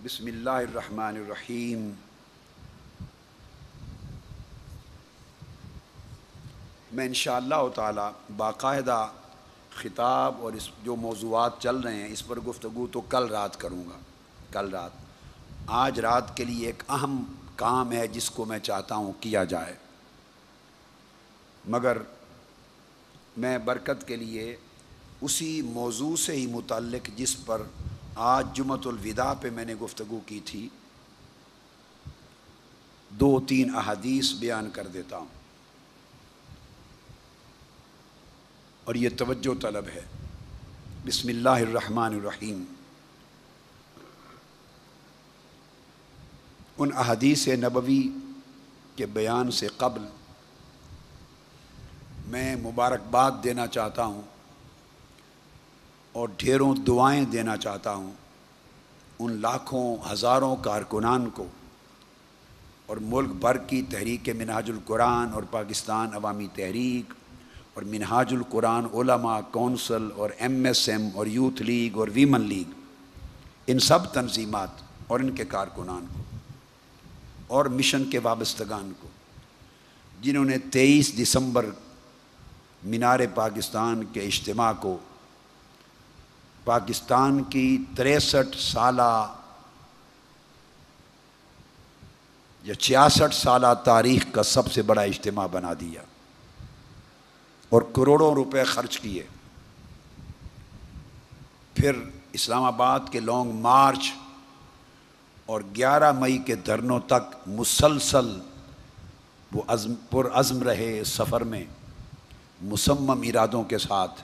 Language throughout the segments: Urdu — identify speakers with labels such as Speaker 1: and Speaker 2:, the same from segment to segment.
Speaker 1: بسم اللہ الرحمن الرحیم۔ میں انشاءاللہ تعالی باقاعدہ خطاب اور اس جو موضوعات چل رہے ہیں اس پر گفتگو تو کل رات کروں گا۔ کل رات آج رات کے لیے ایک اہم کام ہے جس کو میں چاہتا ہوں کیا جائے، مگر میں برکت کے لیے اسی موضوع سے ہی متعلق جس پر آج جمعۃ الوداع پہ میں نے گفتگو کی تھی 2-3 احادیث بیان کر دیتا ہوں، اور یہ توجہ طلب ہے۔ بسم اللہ الرحمن الرحیم۔ ان احادیث نبوی کے بیان سے قبل میں مبارکباد دینا چاہتا ہوں اور ڈھیروں دعائیں دینا چاہتا ہوں ان لاکھوں ہزاروں کارکنان کو اور ملک بھر کی تحریک منہاج القرآن اور پاکستان عوامی تحریک اور منہاج القرآن علماء کونسل اور MSM اور یوتھ لیگ اور ویمن لیگ، ان سب تنظیمات اور ان کے کارکنان کو اور مشن کے وابستگان کو جنہوں نے 23 دسمبر مینار پاکستان کے اجتماع کو پاکستان کی 63 سالہ یا 66 سالہ تاریخ کا سب سے بڑا اجتماع بنا دیا اور کروڑوں روپے خرچ کیے۔ پھر اسلام آباد کے لانگ مارچ اور 11 مئی کے دھرنوں تک مسلسل وہ پرعزم رہے سفر میں مصمم ارادوں کے ساتھ،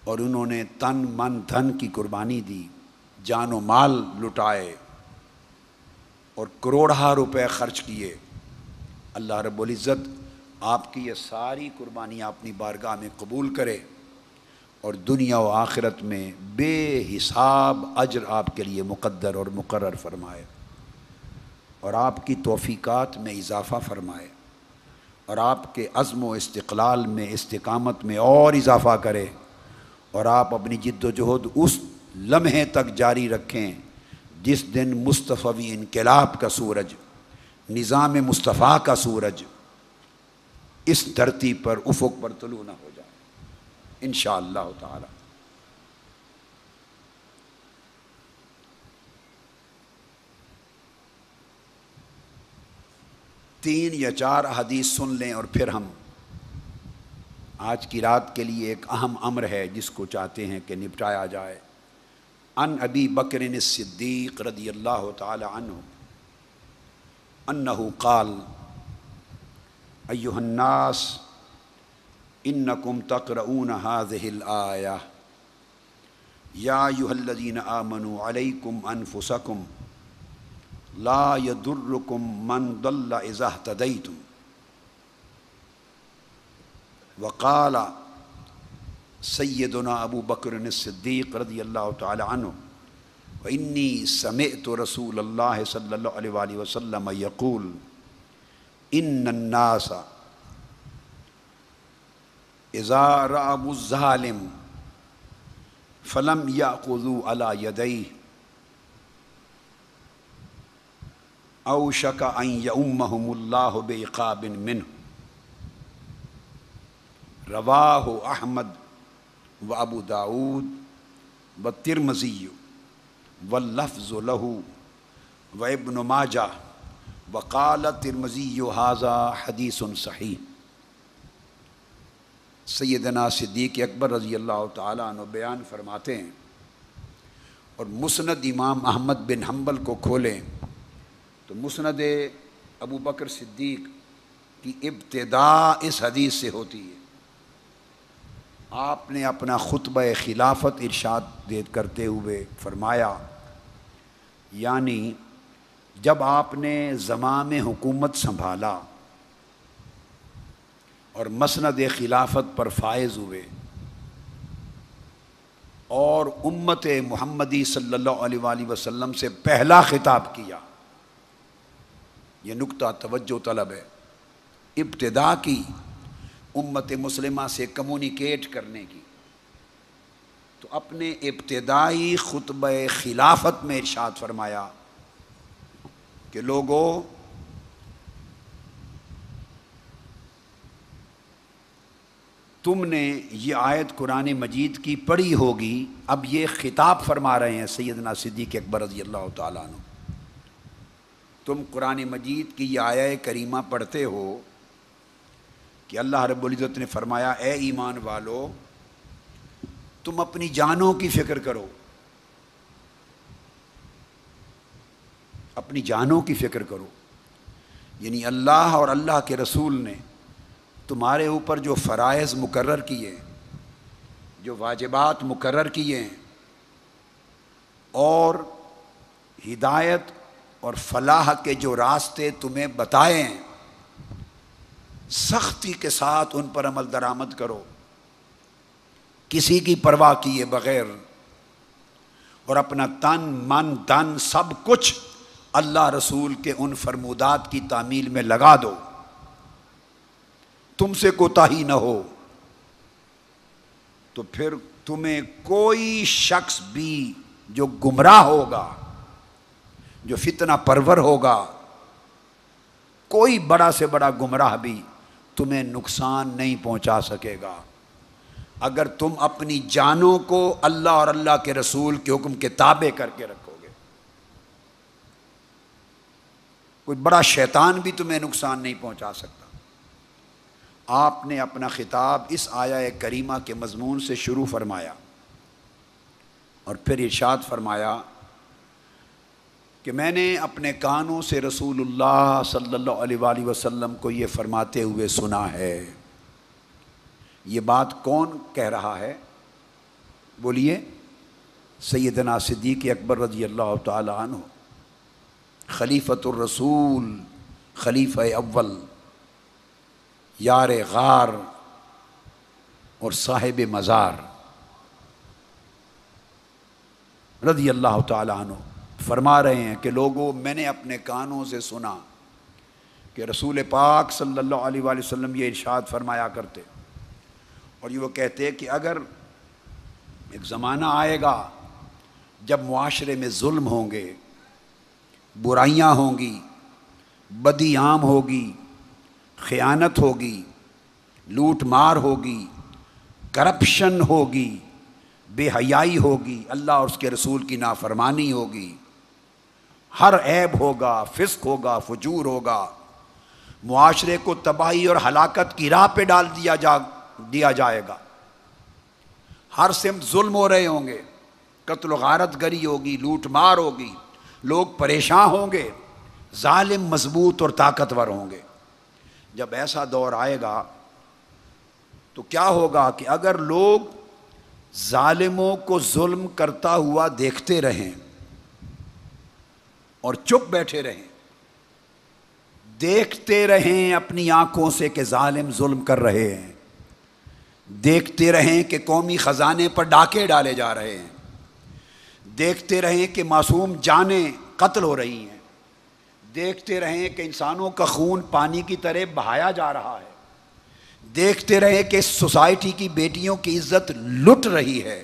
Speaker 1: اور انہوں نے تن من دھن کی قربانی دی، جان و مال لٹائے اور کروڑہ روپے خرچ کیے۔ اللہ رب العزت آپ کی یہ ساری قربانیاں اپنی بارگاہ میں قبول کرے اور دنیا و آخرت میں بے حساب اجر آپ کے لیے مقدر اور مقرر فرمائے، اور آپ کی توفیقات میں اضافہ فرمائے، اور آپ کے عزم و استقلال میں استقامت میں اور اضافہ کرے، اور آپ اپنی جد و جہد اس لمحے تک جاری رکھیں جس دن مصطفی انقلاب کا سورج، نظام مصطفیٰ کا سورج اس دھرتی پر افق پر طلوع نہ ہو جائے انشاءاللہ تعالی۔ 3 یا 4 احادیث سن لیں اور پھر ہم آج کی رات کے لیے ایک اہم امر ہے جس کو چاہتے ہیں کہ نپٹایا جائے۔ عن ابی بکر الصدیق رضی اللہ تعالی عنہ انہ قال ایھا الناس انکم تقرؤون هذه الآیہ یا ایھا الذین آمنوا علیکم انفسکم لا یضرکم من ضل اذا اہتدیتم، وقال سیدنا ابو بکر الصدیق رضی اللہ تعالی عنہ وانی سمعت رسول اللہ صلی اللہ علیہ وآلہ وسلم یقول ان الناس اذا رأوا الظالم فلم یأخذوا علی یدیہ اوشک ان یؤمہم اللہ بعقاب منہ، رواہ احمد و ابو داود و ترمذی واللفظ لہ و ابن ماجہ وقال ترمذی ھذا حدیث صحیح۔ سیدنا صدیق اکبر رضی اللہ تعالیٰ عنہ بیان فرماتے ہیں، اور مسند امام احمد بن حنبل کو کھولیں تو مسند ابو بکر صدیق کی ابتدا اس حدیث سے ہوتی ہے۔ آپ نے اپنا خطبہ خلافت ارشاد کرتے ہوئے فرمایا، یعنی جب آپ نے زمام حکومت سنبھالا اور مسند خلافت پر فائز ہوئے اور امت محمدی صلی اللہ علیہ وآلہ وسلم سے پہلا خطاب کیا، یہ نکتہ توجہ طلب ہے، ابتدا کی امت مسلمہ سے کمیونیکیٹ کرنے کی، تو اپنے ابتدائی خطبہ خلافت میں ارشاد فرمایا کہ لوگوں، تم نے یہ آیت قرآن مجید کی پڑھی ہوگی. اب یہ خطاب فرما رہے ہیں سیدنا صدیق اکبر رضی اللہ تعالیٰ عنہ. تم قرآن مجید کی یہ آیہ کریمہ پڑھتے ہو کہ اللہ رب العزت نے فرمایا اے ایمان والو تم اپنی جانوں کی فکر کرو، اپنی جانوں کی فکر کرو. یعنی اللہ اور اللہ کے رسول نے تمہارے اوپر جو فرائض مقرر کیے، جو واجبات مقرر کیے ہیں، اور ہدایت اور فلاح کے جو راستے تمہیں بتائے ہیں، سختی کے ساتھ ان پر عمل درآمد کرو، کسی کی پرواہ کیے بغیر، اور اپنا تن من دن سب کچھ اللہ رسول کے ان فرمودات کی تعمیل میں لگا دو، تم سے کوتاہی نہ ہو. تو پھر تمہیں کوئی شخص بھی جو گمراہ ہوگا، جو فتنہ پرور ہوگا، کوئی بڑا سے بڑا گمراہ بھی تمہیں نقصان نہیں پہنچا سکے گا اگر تم اپنی جانوں کو اللہ اور اللہ کے رسول کے حکم کے تابع کر کے رکھو گے. کوئی بڑا شیطان بھی تمہیں نقصان نہیں پہنچا سکتا. آپ نے اپنا خطاب اس آیہ کریمہ کے مضمون سے شروع فرمایا اور پھر ارشاد فرمایا کہ میں نے اپنے کانوں سے رسول اللہ صلی اللہ علیہ وآلہ وسلم کو یہ فرماتے ہوئے سنا ہے. یہ بات کون کہہ رہا ہے؟ بولیے. سیدنا صدیق اکبر رضی اللہ تعالی عنہ، خلیفۃ الرسول، خلیفہ اول، یار غار اور صاحب مزار رضی اللہ تعالی عنہ فرما رہے ہیں کہ لوگوں، میں نے اپنے کانوں سے سنا کہ رسول پاک صلی اللہ علیہ وآلہ وسلم یہ ارشاد فرمایا کرتے، اور یہ وہ کہتے کہ اگر ایک زمانہ آئے گا جب معاشرے میں ظلم ہوں گے، برائیاں ہوں گی، بدی عام ہوگی، خیانت ہوگی، لوٹ مار ہوگی، کرپشن ہوگی، بے حیائی ہوگی، اللہ اور اس کے رسول کی نافرمانی ہوگی، ہر عیب ہوگا، فسق ہوگا، فجور ہوگا، معاشرے کو تباہی اور ہلاکت کی راہ پہ ڈال دیا جائے گا. ہر سمت ظلم ہو رہے ہوں گے، قتل و غارت گری ہوگی، لوٹ مار ہوگی، لوگ پریشان ہوں گے، ظالم مضبوط اور طاقتور ہوں گے. جب ایسا دور آئے گا تو کیا ہوگا کہ اگر لوگ ظالموں کو ظلم کرتا ہوا دیکھتے رہیں اور چپ بیٹھے رہیں، دیکھتے رہیں اپنی آنکھوں سے کہ ظالم ظلم کر رہے ہیں، دیکھتے رہیں کہ قومی خزانے پر ڈاکے ڈالے جا رہے ہیں، دیکھتے رہیں کہ معصوم جانیں قتل ہو رہی ہیں، دیکھتے رہیں کہ انسانوں کا خون پانی کی طرح بہایا جا رہا ہے، دیکھتے رہیں کہ اس سوسائٹی کی بیٹیوں کی عزت لٹ رہی ہے،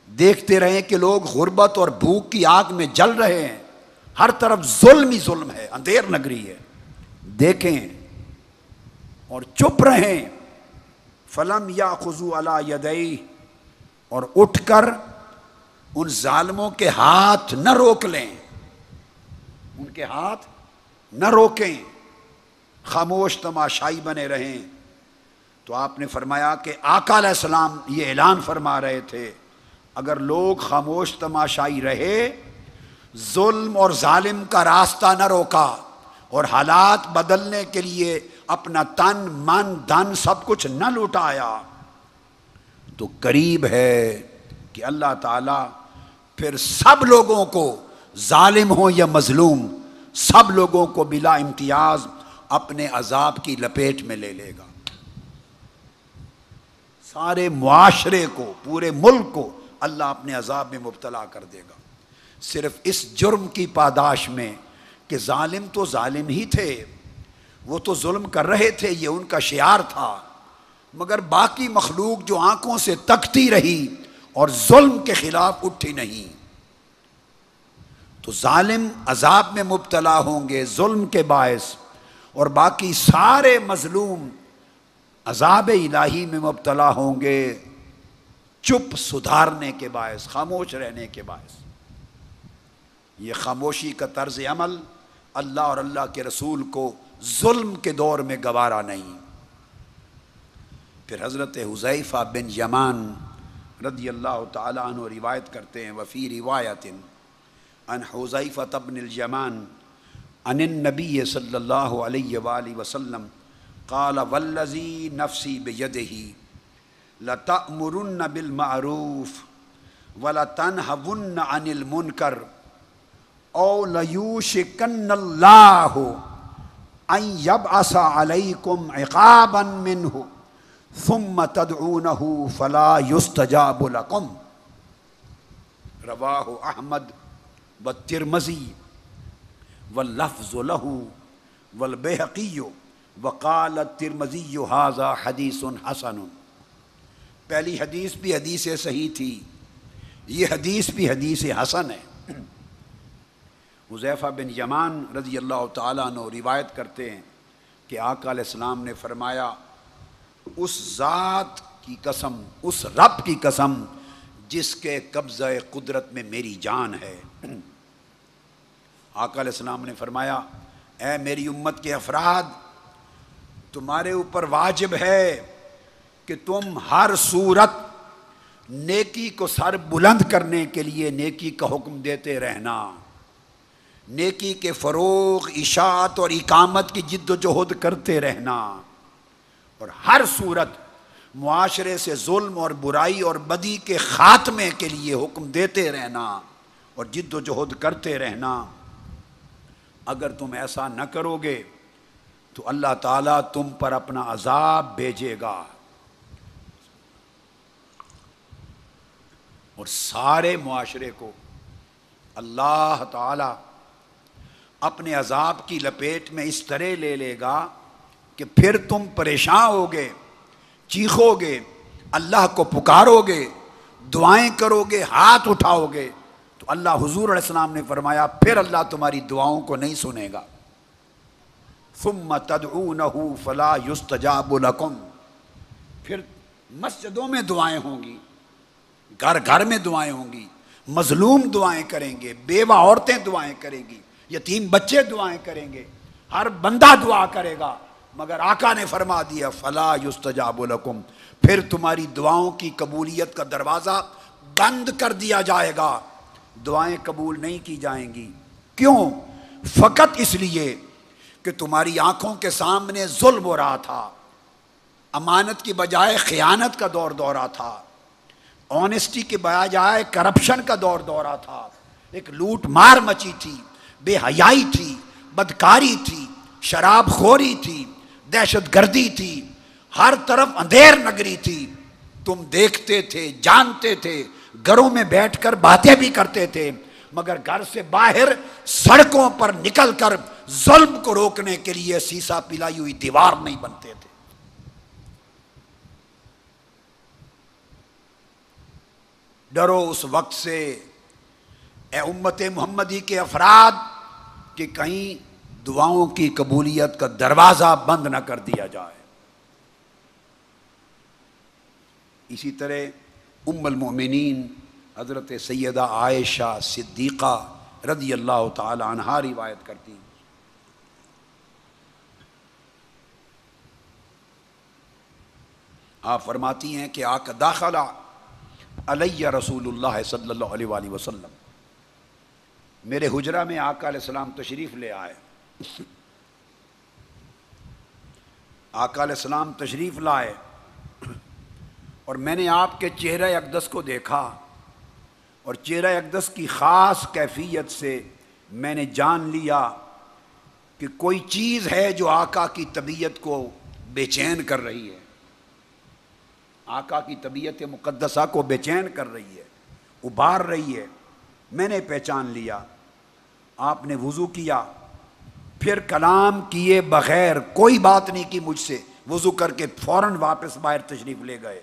Speaker 1: دیکھتے رہیں کہ لوگ غربت اور بھوک کی آگ میں جل رہے ہیں، ہر طرف ظلم ہی ظلم ہے، اندھیر نگری ہے. دیکھیں اور چپ رہیں. فلم یاخذوا علی یدیہ، اور اٹھ کر ان ظالموں کے ہاتھ نہ روک لیں، ان کے ہاتھ نہ روکیں، خاموش تماشائی بنے رہیں. تو آپ نے فرمایا کہ آقا علیہ السلام یہ اعلان فرما رہے تھے اگر لوگ خاموش تماشائی رہے، ظلم اور ظالم کا راستہ نہ روکا اور حالات بدلنے کے لیے اپنا تن من دھن سب کچھ نہ لوٹایا، تو قریب ہے کہ اللہ تعالیٰ پھر سب لوگوں کو، ظالم ہوں یا مظلوم، سب لوگوں کو بلا امتیاز اپنے عذاب کی لپیٹ میں لے لے گا. سارے معاشرے کو، پورے ملک کو اللہ اپنے عذاب میں مبتلا کر دے گا، صرف اس جرم کی پاداش میں کہ ظالم تو ظالم ہی تھے، وہ تو ظلم کر رہے تھے، یہ ان کا شعار تھا، مگر باقی مخلوق جو آنکھوں سے تکتی رہی اور ظلم کے خلاف اٹھی نہیں، تو ظالم عذاب میں مبتلا ہوں گے ظلم کے باعث، اور باقی سارے مظلوم عذاب الہی میں مبتلا ہوں گے چپ سدھارنے کے باعث، خاموش رہنے کے باعث۔ یہ خاموشی کا طرز عمل اللہ اور اللہ کے رسول کو ظلم کے دور میں گوارا نہیں۔ پھر حضرت حذیفہ بن یمان رضی اللہ تعالیٰ عنہ روایت کرتے ہیں، وفی روایت عن حذیفہ بن الیمان عن النبی صلی اللہ علیہ وآلہ وسلم قال والذی نفسی بیدہ لتأمرن بالمعروف ولتنہون عن المنکر او لیوشکن اللہ ان یبعث علیکم عقابا منہ ثم تدعونہ فلا یستجاب لکم، رواہ احمد والترمذی واللفظ لہ والبیہقی وقال الترمذی ھذا حدیث حسن۔ پہلی حدیث بھی حدیث صحیح تھی، یہ حدیث بھی حدیث حسن ہے۔ حذیفہ بن یمان رضی اللہ تعالیٰ عنہ روایت کرتے ہیں کہ آقا علیہ السلام نے فرمایا، اس ذات کی قسم، اس رب کی قسم جس کے قبضہ قدرت میں میری جان ہے، آقا علیہ السلام نے فرمایا، اے میری امت کے افراد، تمہارے اوپر واجب ہے کہ تم ہر صورت نیکی کو سر بلند کرنے کے لیے نیکی کا حکم دیتے رہنا، نیکی کے فروغ، اشاعت اور اقامت کی جد و جہد کرتے رہنا، اور ہر صورت معاشرے سے ظلم اور برائی اور بدی کے خاتمے کے لیے حکم دیتے رہنا اور جد و جہد کرتے رہنا۔ اگر تم ایسا نہ کرو گے تو اللہ تعالیٰ تم پر اپنا عذاب بھیجے گا، اور سارے معاشرے کو اللہ تعالیٰ اپنے عذاب کی لپیٹ میں اس طرح لے لے گا کہ پھر تم پریشان ہوگے، چیخو گے، اللہ کو پکارو گے، دعائیں کرو گے، ہاتھ اٹھاؤ گے، تو اللہ، حضور علیہ السلام نے فرمایا، پھر اللہ تمہاری دعاؤں کو نہیں سنے گا۔ ثم تدعونہ فلا یستجاب لکم، پھر مسجدوں میں دعائیں ہوں گی، گھر گھر میں دعائیں ہوں گی، مظلوم دعائیں کریں گے، بیوہ عورتیں دعائیں کریں گی، یتیم بچے دعائیں کریں گے، ہر بندہ دعا کرے گا، مگر آقا نے فرما دیا فلا یستجاب لکم، پھر تمہاری دعاؤں کی قبولیت کا دروازہ بند کر دیا جائے گا، دعائیں قبول نہیں کی جائیں گی۔ کیوں؟ فقط اس لیے کہ تمہاری آنکھوں کے سامنے ظلم ہو رہا تھا، امانت کی بجائے خیانت کا دور دورہ تھا، آنیسٹی کے بجائے کرپشن کا دور دورہ تھا، ایک لوٹ مار مچی تھی، بے حیائی تھی، بدکاری تھی، شراب خوری تھی، دہشت گردی تھی، ہر طرف اندھیر نگری تھی، تم دیکھتے تھے، جانتے تھے، گھروں میں بیٹھ کر باتیں بھی کرتے تھے، مگر گھر سے باہر سڑکوں پر نکل کر ظلم کو روکنے کے لیے سیسا پلائی ہوئی دیوار نہیں بنتے تھے۔ ڈرو اس وقت سے اے امت محمدی کے افراد کہ کہیں دعاؤں کی قبولیت کا دروازہ بند نہ کر دیا جائے۔ اسی طرح ام المؤمنین حضرت سیدہ عائشہ صدیقہ رضی اللہ تعالی عنہا روایت کرتی ہیں، آپ فرماتی ہیں کہ آقا داخلہ علیہ رسول اللہ صلی اللہ علیہ وآلہ وسلم، میرے حجرہ میں آقا علیہ السلام تشریف لے آئے، آقا علیہ السلام تشریف لائے، اور میں نے آپ کے چہرہ اقدس کو دیکھا، اور چہرہ اقدس کی خاص کیفیت سے میں نے جان لیا کہ کوئی چیز ہے جو آقا کی طبیعت کو بے چین کر رہی ہے، آقا کی طبیعت مقدسہ کو بے چین کر رہی ہے، ابھار رہی ہے۔ میں نے پہچان لیا، آپ نے وضو کیا، پھر کلام کیے بغیر کوئی بات نہیں کی مجھ سے، وضو کر کے فوراً واپس باہر تشریف لے گئے،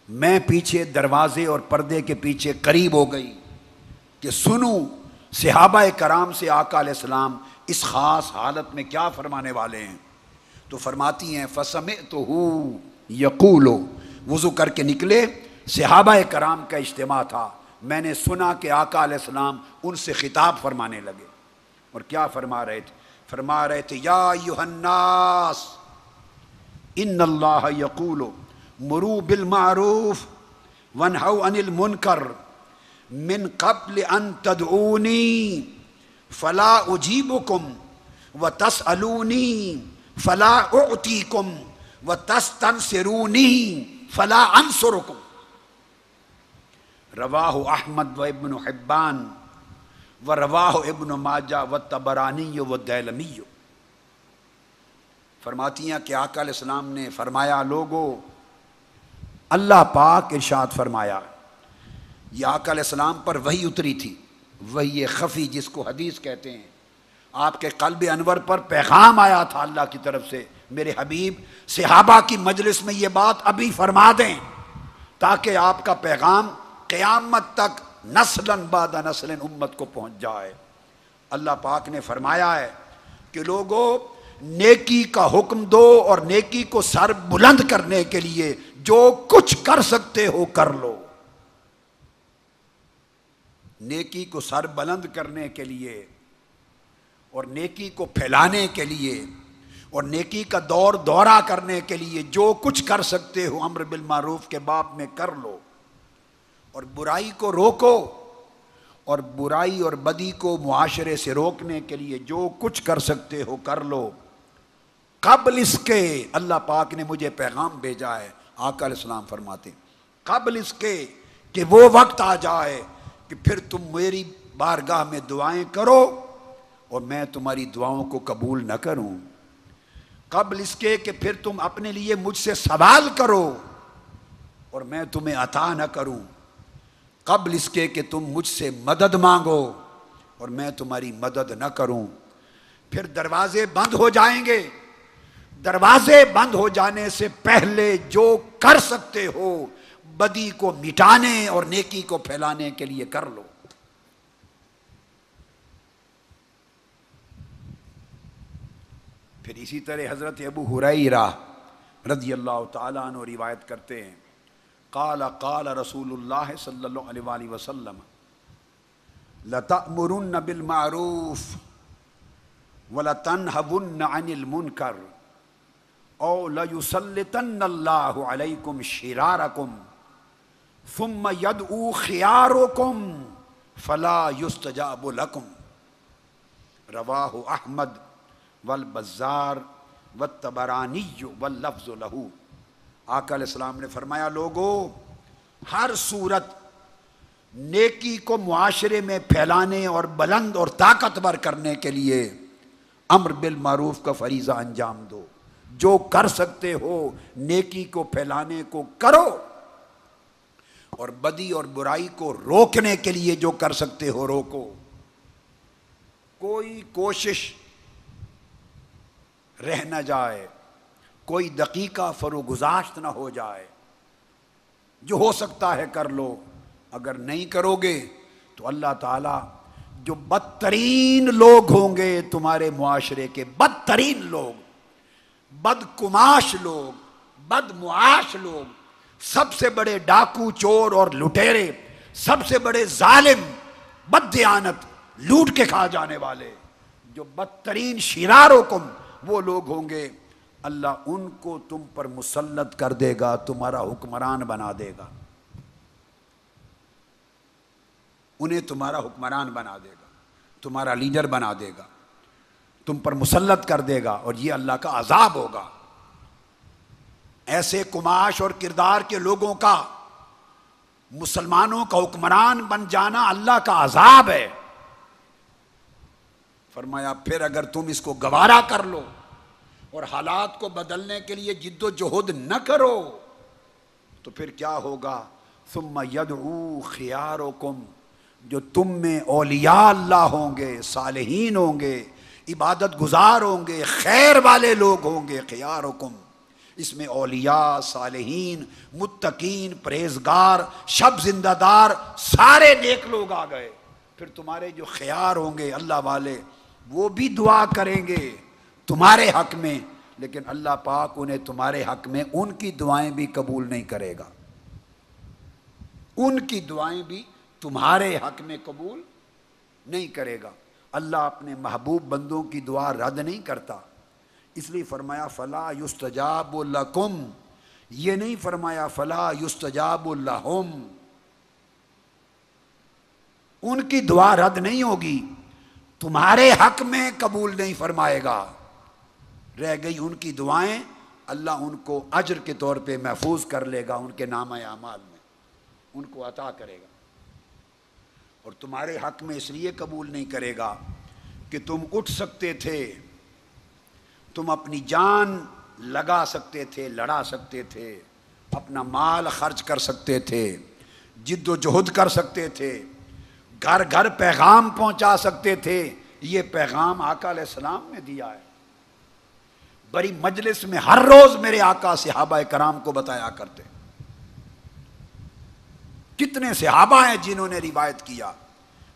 Speaker 1: میں پیچھے دروازے اور پردے کے پیچھے قریب ہو گئی کہ سنوں صحابہ کرام سے آقا علیہ السلام اس خاص حالت میں کیا فرمانے والے ہیں. تو فرماتی ہیں فَسَمِعْتُهُ يَقُولُ، وضو کر کے نکلے، صحابہ کرام کا اجتماع تھا، میں نے سنا کہ آقا علیہ السلام ان سے خطاب فرمانے لگے. اور کیا فرما رہے تھے؟ فرما رہے تھے یا ایھا الناس ان اللہ یقول مروا بالمعروف وانہوا عن المنکر من قبل ان تدعونی فلا اجیبکم وتسألونی فلا اعطیکم وتستنصرونی فلا انصرکم. رواہ احمد و ابن حبان و رواہ ابن ماجہ و طبرانی و دیلمی. فرماتی ہیں کہ آقا علیہ السلام نے فرمایا لوگو، اللہ پاک ارشاد فرمایا، یہ آقا علیہ السلام پر وحی اتری تھی، وحی خفی جس کو حدیث کہتے ہیں. آپ کے قلب انور پر پیغام آیا تھا اللہ کی طرف سے، میرے حبیب صحابہ کی مجلس میں یہ بات ابھی فرما دیں تاکہ آپ کا پیغام قیامت تک نسلاً بعد نسلاً امت کو پہنچ جائے. اللہ پاک نے فرمایا ہے کہ لوگو نیکی کا حکم دو اور نیکی کو سر بلند کرنے کے لیے جو کچھ کر سکتے ہو کر لو. نیکی کو سر بلند کرنے کے لیے اور نیکی کو پھیلانے کے لیے اور نیکی کا دور دورہ کرنے کے لیے جو کچھ کر سکتے ہو امر بالمعروف کے باب میں کر لو، اور برائی کو روکو، اور برائی اور بدی کو معاشرے سے روکنے کے لیے جو کچھ کر سکتے ہو کر لو. قبل اس کے اللہ پاک نے مجھے پیغام بھیجا ہے، آقا علیہ السلام فرماتے قبل اس کے کہ وہ وقت آ جائے کہ پھر تم میری بارگاہ میں دعائیں کرو اور میں تمہاری دعاؤں کو قبول نہ کروں. قبل اس کے کہ پھر تم اپنے لیے مجھ سے سوال کرو اور میں تمہیں عطا نہ کروں. قبل اس کے کہ تم مجھ سے مدد مانگو اور میں تمہاری مدد نہ کروں. پھر دروازے بند ہو جائیں گے، دروازے بند ہو جانے سے پہلے جو کر سکتے ہو بدی کو مٹانے اور نیکی کو پھیلانے کے لیے کر لو. پھر اسی طرح حضرت ابو ہریرہ رضی اللہ تعالیٰ عنہ روایت کرتے ہیں قال قال رسول اللہ صلی اللہ علیہ وآلہ وسلم لَتَأْمُرُنَّ بِالْمَعْرُوفِ وَلَتَنْهَوُنَّ عَنِ الْمُنْكَرِ أَوْ لَيُسَلِّطَنَّ اللَّهُ عَلَيْكُمْ شِرَارَكُمْ ثُمَّ يَدْعُو خِيَارُكُمْ فَلَا يُسْتَجَابُ لَكُمْ. رواہ احمد والبزار والطبرانی واللفظ لہو. آقا علیہ السلام نے فرمایا لوگو، ہر صورت نیکی کو معاشرے میں پھیلانے اور بلند اور طاقتور کرنے کے لیے امر بالمعروف کا فریضہ انجام دو. جو کر سکتے ہو نیکی کو پھیلانے کو کرو اور بدی اور برائی کو روکنے کے لیے جو کر سکتے ہو روکو. کوئی کوشش رہ نہ جائے، کوئی دقیقہ فروگزاشت نہ ہو جائے. جو ہو سکتا ہے کر لو، اگر نہیں کرو گے تو اللہ تعالیٰ جو بدترین لوگ ہوں گے تمہارے معاشرے کے، بدترین لوگ، بدکماش لوگ، بدمعاش لوگ، سب سے بڑے ڈاکو چور اور لٹیرے، سب سے بڑے ظالم، بددیانت، لوٹ کے کھا جانے والے، جو بدترین شرارکم وہ لوگ ہوں گے، اللہ ان کو تم پر مسلط کر دے گا، تمہارا حکمران بنا دے گا. انہیں تمہارا حکمران بنا دے گا، تمہارا لیڈر بنا دے گا، تم پر مسلط کر دے گا، اور یہ اللہ کا عذاب ہوگا. ایسے کماش اور کردار کے لوگوں کا مسلمانوں کا حکمران بن جانا اللہ کا عذاب ہے. فرمایا پھر اگر تم اس کو گوارا کر لو اور حالات کو بدلنے کے لیے جد و جہد نہ کرو تو پھر کیا ہوگا؟ ثم یدعو خیارکم، جو تم میں اولیاء اللہ ہوں گے، صالحین ہوں گے، عبادت گزار ہوں گے، خیر والے لوگ ہوں گے، خیارکم، اس میں اولیاء، صالحین، متقین، پرہیزگار، شب زندہ دار، سارے نیک لوگ آ گئے۔ پھر تمہارے جو خیار ہوں گے اللہ والے، وہ بھی دعا کریں گے تمہارے حق میں، لیکن اللہ پاک انہیں تمہارے حق میں ان کی دعائیں بھی قبول نہیں کرے گا، ان کی دعائیں بھی تمہارے حق میں قبول نہیں کرے گا۔ اللہ اپنے محبوب بندوں کی دعا رد نہیں کرتا، اس لیے فرمایا فلا یستجاب لکم، یہ نہیں فرمایا فلا یستجاب لہم۔ ان کی دعا رد نہیں ہوگی، تمہارے حق میں قبول نہیں فرمائے گا، رہ گئی ان کی دعائیں، اللہ ان کو اجر کے طور پہ محفوظ کر لے گا، ان کے نامہ اعمال میں ان کو عطا کرے گا۔ اور تمہارے حق میں اس لیے قبول نہیں کرے گا کہ تم اٹھ سکتے تھے، تم اپنی جان لگا سکتے تھے، لڑا سکتے تھے، اپنا مال خرچ کر سکتے تھے، جد و جہد کر سکتے تھے، گھر گھر پیغام پہنچا سکتے تھے۔ یہ پیغام آقا علیہ السلام نے دیا ہے، بڑی مجلس میں ہر روز میرے آقا صحابہ کرام کو بتایا کرتے۔ کتنے صحابہ ہیں جنہوں نے روایت کیا،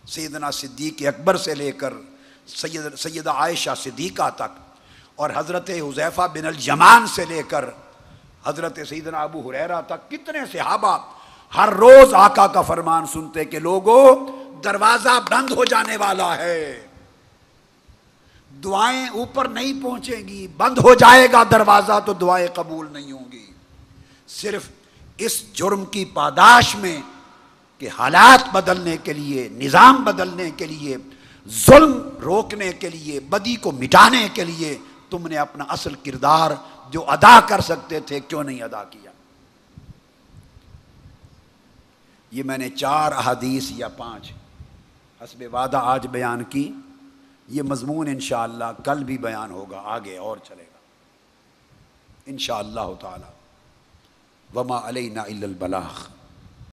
Speaker 1: سیدنا صدیق اکبر سے لے کر سیدہ عائشہ صدیقہ تک، اور حضرت حذیفہ بن الیمان سے لے کر حضرت سیدنا ابو ہریرہ تک، کتنے صحابہ ہر روز آقا کا فرمان سنتے کہ لوگوں دروازہ بند ہو جانے والا ہے، دعائیں اوپر نہیں پہنچیں گی، بند ہو جائے گا دروازہ تو دعائیں قبول نہیں ہوں گی۔ صرف اس جرم کی پاداش میں کہ حالات بدلنے کے لیے، نظام بدلنے کے لیے، ظلم روکنے کے لیے، بدی کو مٹانے کے لیے تم نے اپنا اصل کردار جو ادا کر سکتے تھے کیوں نہیں ادا کیا؟ یہ میں نے 4 احادیث یا 5 حسب وعدہ آج بیان کی، یہ مضمون انشاءاللہ کل بھی بیان ہوگا، آگے اور چلے گا انشاءاللہ تعالی۔ وما علینا الا البلاغ۔